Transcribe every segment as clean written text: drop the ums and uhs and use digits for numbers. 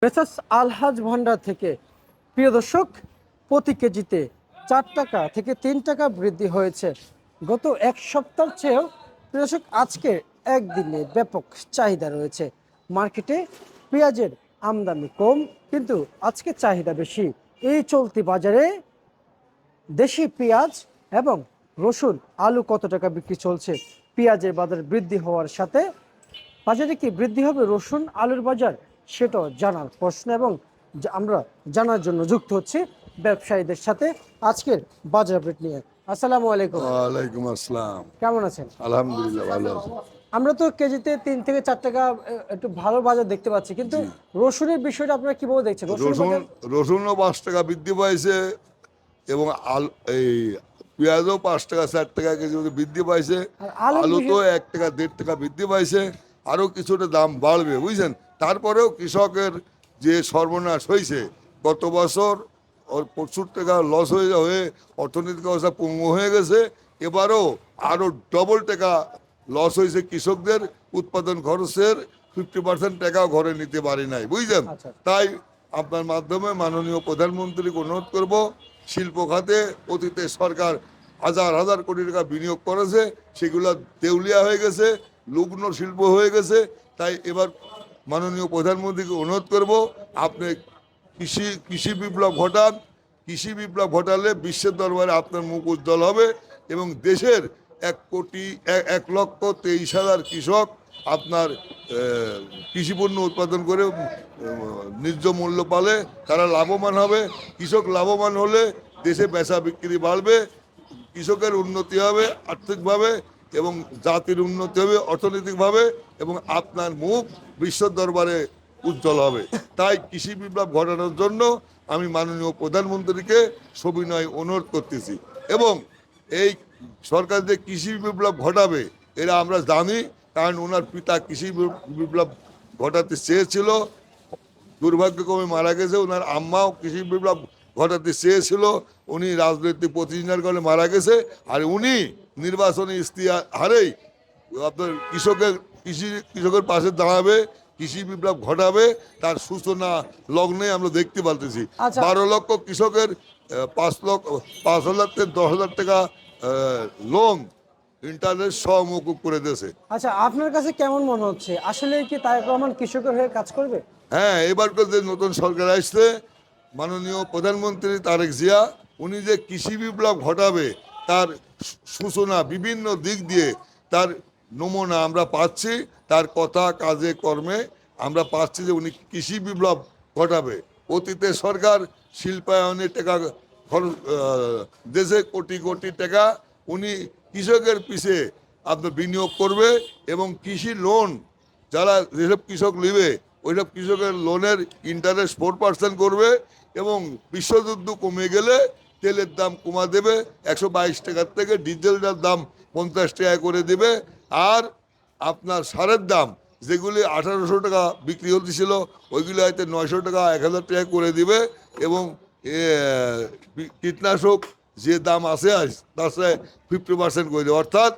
Messrs আলহাজ ভান্ডার থেকে প্রিয় দর্শক, প্রতি কেজিতে 4 টাকা থেকে 3 টাকা বৃদ্ধি হয়েছে গত এক সপ্তাহের চেয়েও। প্রিয় দর্শক, আজকে একদিনে ব্যাপক চাহিদা রয়েছে মার্কেটে। পেঁয়াজের আমদানি কম, কিন্তু আজকে চাহিদা বেশি। এই চলতি বাজারে দেশি পেঁয়াজ এবং রসুন, আলু কত টাকা বিক্রি চলছে? পেঁয়াজের বাজার বৃদ্ধি হওয়ার সাথে বাজারে কি বৃদ্ধি হবে রসুন আলুর বাজার, সেটাও জানার প্রশ্ন, এবং আমরা জানার জন্য যুক্ত হচ্ছি ব্যবসায়ীদের সাথে আজকের বাজার আপডেট নিয়ে। আসসালামু আলাইকুম। ওয়ালাইকুম আসসালাম। কেমন আছেন? আলহামদুলিল্লাহ ভালো আছি। আমরা তো কেজিতে 3 থেকে 4 টাকা একটু ভালো বাজার দেখতে পাচ্ছি, কিন্তু রসুনের বিষয়টা আপনারা কিভাবে দেখছেন? রসুনের রসুন বাজার রসুনও 5 টাকা বৃদ্ধি পাইছে এবং এই পেঁয়াজও 5 টাকা 4 টাকা কেজি মতো বৃদ্ধি পাইছে। আর আলুর আলু তো বিষয় 1 টাকা 1.5 টাকা বৃদ্ধি পাইছে। আরও কিছুটা দাম বাড়বে, বুঝছেন। তারপরেও কৃষকের যে সর্বনাশ হয়েছে গত বছর, ওর 75 টাকা লস হয়ে অর্থনৈতিক অবস্থা পঙ্গু হয়ে গেছে। এবারও আরও ডবল টাকা লস হয়েছে কৃষকদের। উৎপাদন খরচের 50% টাকাও ঘরে নিতে পারি নাই, বুঝছেন। আচ্ছা। তাই আপনার মাধ্যমে মাননীয় প্রধানমন্ত্রীকে অনুরোধ করব, শিল্প খাতে অতীতে সরকার হাজার হাজার কোটি টাকা বিনিয়োগ করেছে, সেগুলো দেউলিয়া হয়ে গেছে, লগ্ন শিল্প হয়ে গেছে। তাই এবার মাননীয় প্রধানমন্ত্রীকে অনুরোধ করব, আপনি কৃষি বিপ্লব ঘটান। কৃষি বিপ্লব ঘটালে বিশ্বের দরবারে আপনার মুখ উজ্জ্বল হবে এবং দেশের 1,23,000 কৃষক আপনার কৃষিপণ্য উৎপাদন করে ন্যায্য মূল্য পালে তারা লাভবান হবে। কৃষক লাভবান হলে দেশে বেচা বিক্রি বাড়বে, কৃষকের উন্নতি হবে আর্থিকভাবে এবং জাতির উন্নতি হবে অর্থনৈতিকভাবে, এবং আপনার মুখ বিশ্ব দরবারে উজ্জ্বল হবে। তাই কৃষি বিপ্লব ঘটানোর জন্য আমি মাননীয় প্রধানমন্ত্রীকে সবিনয় অনুরোধ করতেছি। এবং এই সরকার যে কৃষি বিপ্লব ঘটাবে এরা আমরা জানি, কারণ ওনার পিতা কৃষি বিপ্লব ঘটাতে চেয়েছিল, দুর্ভাগ্যক্রমে মারা গেছে। ওনার আম্মাও কৃষি বিপ্লব ঘটাতে চেয়েছিল, উনি রাজনৈতিক প্রতিহিংসার কারণে মারা গেছে। আর উনি নির্বাচনী ইশতেহারেই আপনার কৃষকের পাশে দাঁড়াবে, কৃষি বিপ্লব ঘটাবে, তার সূচনা লগ্নে আমরা দেখতে পাচ্ছি। আচ্ছা। 12 লক্ষ কৃষকের 5,00,000 থেকে 10,000 টাকা লোন ইন্টারেস্ট সহ মকুব করে দিয়েছে। আচ্ছা, আপনার কাছে কেমন মনে হচ্ছে, আসলে কি তারেক রহমান কৃষকের হয়ে কাজ করবে? হ্যাঁ, এবারকার যে নতুন সরকার আসছে, মাননীয় প্রধানমন্ত্রী তারেক জিয়া, উনি যে কৃষি বিপ্লব ঘটাবে তার সূচনা বিভিন্ন দিক দিয়ে তার নমুনা আমরা পাচ্ছি। তার কথা কাজে কর্মে আমরা পাচ্ছি যে উনি কৃষি বিপ্লব ঘটাবে। অতীতে সরকার শিল্পায়নে টাকা খরচ, দেশে কোটি কোটি টাকা উনি কৃষকের পিছে আপনার বিনিয়োগ করবে এবং কৃষি লোন যারা যেসব কৃষক নেবে ওইসব কৃষকের লোনের ইন্টারেস্ট 4% করবে এবং বিশ্বযুদ্ধ কমে গেলে তেলের দাম কমা দেবে, 122 টাকার থেকে ডিজেলের দাম 50 টাকা করে দেবে। আর আপনার সারের দাম যেগুলি 1800 টাকা বিক্রি হতেছিল ওইগুলি হয়তো 900 টাকা 1000 টাকা করে দিবে। এবং কীটনাশক যে দাম আছে আজ তার সাথে 50% করে দেবে। অর্থাৎ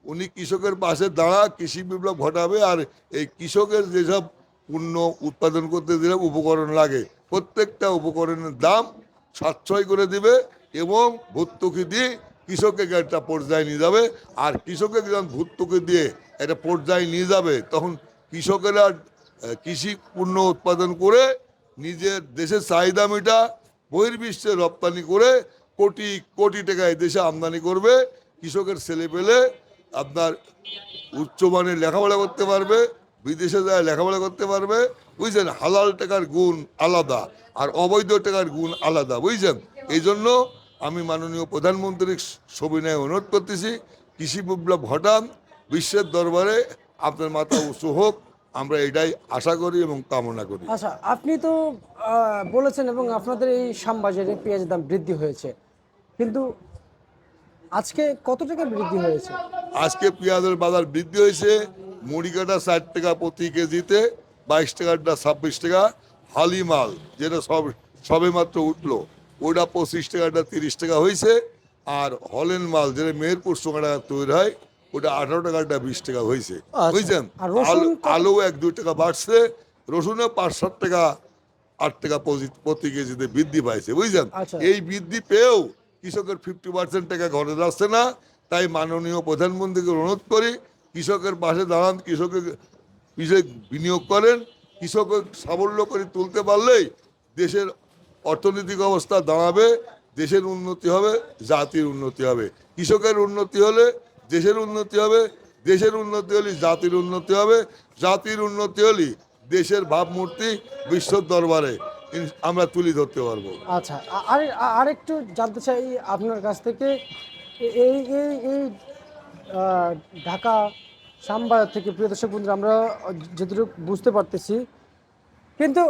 উনি কৃষকের পাশে দাঁড়া কৃষি বিপ্লব ঘটাবে। আর এই কৃষকের যেসব পণ্য উৎপাদন করতে দিলে উপকরণ লাগে প্রত্যেকটা উপকরণের দাম সাশ্রয় করে দিবে এবং ভর্তুকি দিয়ে কৃষককে একটা পর্যায়ে নিয়ে যাবে। আর কৃষকের যখন ভর্তুকি দিয়ে একটা পর্যায়ে নিয়ে যাবে তখন কৃষকেরা কৃষি পণ্য উৎপাদন করে নিজের দেশের চাহিদা মেটা, বহির্বিশ্বে রপ্তানি করে কোটি কোটি টাকা এই দেশে আমদানি করবে। কৃষকের ছেলে পেলে আপনার উচ্চমানের লেখাপড়া করতে পারবে, বিদেশে যায় লেখাপড়া করতে পারবে, বুঝছেন। হালাল টাকার গুণ আলাদা আর অবৈধ টাকার গুণ আলাদা, বুঝছেন। এই জন্য আমি মাননীয় প্রধানমন্ত্রীর সবিনয়ে অনুরোধ করতেছি, কৃষি বিপ্লব ঘটান, বিশ্বের দরবারে আপনার মাথা উঁচু হোক, আমরা এটাই আশা করি এবং কামনা করি। আচ্ছা, আপনি তো বলেছেন এবং আপনাদের এই শ্যামবাজারে পেঁয়াজের দাম বৃদ্ধি হয়েছে, কিন্তু আজকে কত টাকা বৃদ্ধি হয়েছে? আজকে পেঁয়াজের বাজার বৃদ্ধি হয়েছে, মুড়ি কাটা 60 টাকা প্রতি কেজিতে, 22 টাকাটা 26 টাকা। হালি মাল যেটা সবে মাত্র উঠলো ওটা 25 টাকাটা 30 টাকা হয়েছে। আর হলেন মাল যেটা মেহেরপুর সোনাডাঙ্গা তৈরি হয় ওটা 18 টাকাটা 20 টাকা হয়েছে, আচ্ছা। বুঝছেন। আর রসুন আলু 1-2 টাকা বাড়ছে, রসুনে 5-7 টাকা 8 টাকা প্রতি কেজিতে বৃদ্ধি পাইছে, বুঝছেন। আচ্ছা। এই বৃদ্ধি পেয়েও কৃষকের 50% টাকা ঘরে যাচ্ছে না। তাই মাননীয় প্রধানমন্ত্রীকে অনুরোধ করি, কৃষকের পাশে দাঁড়ান, কৃষকের পিছিয়ে বিনিয়োগ করেন। কৃষকের সাবল্য করে তুলতে পারলেই দেশের অর্থনৈতিক অবস্থা দাঁড়াবে, দেশের উন্নতি হবে, জাতির উন্নতি হবে। কৃষকের উন্নতি হলে দেশের উন্নতি হবে, দেশের উন্নতি হলে জাতির উন্নতি হবে, জাতির উন্নতি হলে দেশের ভাবমূর্তি বিশ্বর দরবারে আমরা তুলে ধরতে পারবো। আচ্ছা, আরেকটু জানতে চাই আপনার কাছ থেকে, এই এই এই আহ, ঢাকা শ্যামবাজার থেকে প্রিয় দর্শক বন্ধুরা আমরা যতটুকু বুঝতে পারতেছি, কিন্তু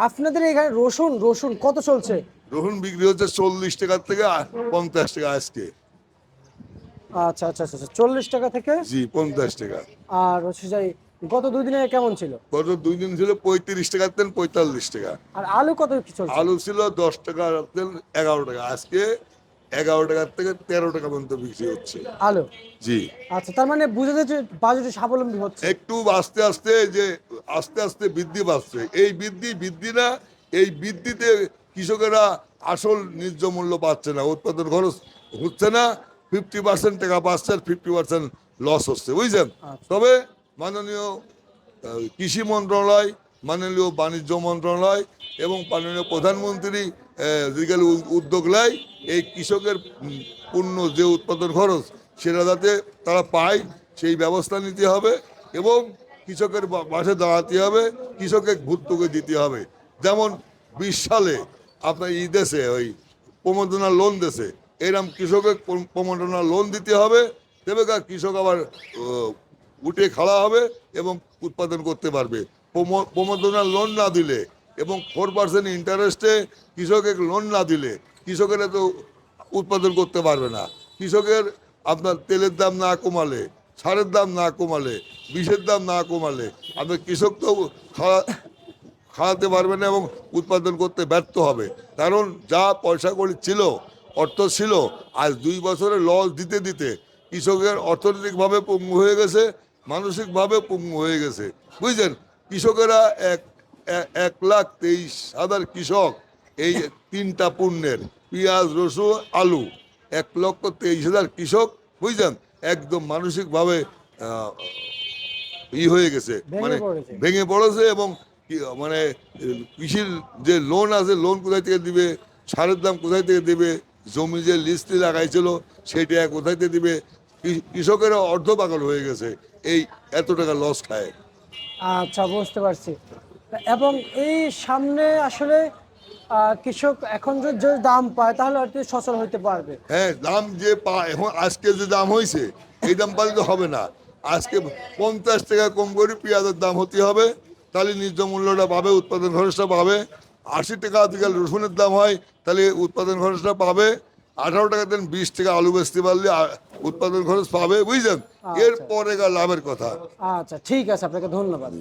আপনাদের এখানে রসুন রসুন কত চলছে? রসুন বিক্রি হচ্ছে 40 টাকা থেকে 50 টাকা আজকে। আচ্ছা আচ্ছা আচ্ছা, 40 টাকা থেকে। জি, 50 টাকা। আর হচ্ছে যাই গত 2 দিনে কেমন ছিল? গত 2 দিন ছিল 35 টাকা তেল, 45 টাকা। আর আলু কত কি চলছে? আলু ছিল 10 টাকা তেল, 11 টাকা। আজকে 11 টাকা থেকে 13 টাকা পর্যন্ত বিক্রি হচ্ছে আলু। জি। আচ্ছা, তার মানে বোঝা যাচ্ছে বাজেটে স্বাবলম্বী হচ্ছে। একটু আস্তে আস্তে যে আস্তে আস্তে বৃদ্ধি পাচ্ছে, এই বৃদ্ধি না, এই বৃদ্ধিতে কৃষকেরা আসল ন্যায্য মূল্য পাচ্ছে না, উৎপাদন খরচ হচ্ছে না। 50% টাকা পাচ্ছে আর 50% লস হচ্ছে, বুঝছেন। আচ্ছা। তবে মাননীয় কৃষি মন্ত্রণালয়, মাননীয় বাণিজ্য মন্ত্রণালয় এবং মাননীয় প্রধানমন্ত্রী যেগুলো উদ্যোগ নেয়, এই কৃষকের পূর্ণ যে উৎপাদন খরচ সেটা যাতে তারা পায় সেই ব্যবস্থা নিতে হবে এবং কৃষকের পাশে দাঁড়াতে হবে, কৃষকের ভর্তুকি দিতে হবে। যেমন 20 সালে আপনার দেশে ওই প্রমোদনা লোন দেশে, এরকম কৃষকের প্রমোদনা লোন দিতে হবে, দেবে কৃষক আবার উঠে খাড়া হবে এবং উৎপাদন করতে পারবে। প্রমোদনা লোন না দিলে এবং 4% ইন্টারেস্টে কৃষকের লোন না দিলে কৃষকেরা তো উৎপাদন করতে পারবে না। কৃষকের আপনার তেলের দাম না কমালে, সারের দাম না কমালে, বিষের দাম না কমালে আপনার কৃষক তো খাওয়াতে পারবে না এবং উৎপাদন করতে ব্যর্থ হবে। কারণ যা পয়সা কড়ি ছিল, অর্থ ছিল, আজ 2 বছরে লস দিতে দিতে কৃষকের অর্থনৈতিকভাবে পঙ্গু হয়ে গেছে, মানসিকভাবে পঙ্গু হয়ে গেছে, বুঝলেন। কৃষকেরা 1,23,000 কৃষক, এই 3টা পণ্যের পেঁয়াজ, রসুন, আলু, 1,23,000 কৃষক, বুঝলেন, একদম মানসিকভাবে হয়ে গেছে, মানে ভেঙে পড়েছে। এবং মানে কৃষির যে লোন আছে, লোন কোথায় থেকে দিবে, সারের দাম কোথায় থেকে দিবে, জমি যে লিস্টে লাগাইছিল সেইটা কোথায় থেকে দিবে, কৃষকেরা অর্ধপাগল হয়ে গেছে এই এত টাকা লস খায়। আচ্ছা, বুঝতে পারছি। এবং এই সামনে আসলে কৃষক এখন যে দাম পায় তাহলে আর কি সচল হইতে পারবে। হ্যাঁ, দাম যে পায় এখন, আজকে যে দাম হয়েছে এই দাম পালে তো হবে না। আজকে 50 টাকা কম করে পেঁয়াজের দাম হতে হবে, তাহলে ন্যায্য মূল্যটা পাবে, উৎপাদন খরচটা পাবে। 80 টাকা আজকাল রসুনের দাম হয়, তাহলে উৎপাদন খরচটা পাবে। 18 টাকা দেন 20 টাকা আলু বেচতে পারলে উৎপাদন খরচ পাবে, বুঝলেন। আচ্ছা। এরপরে লাভের কথা। আচ্ছা, ঠিক আছে, আপনাকে ধন্যবাদ।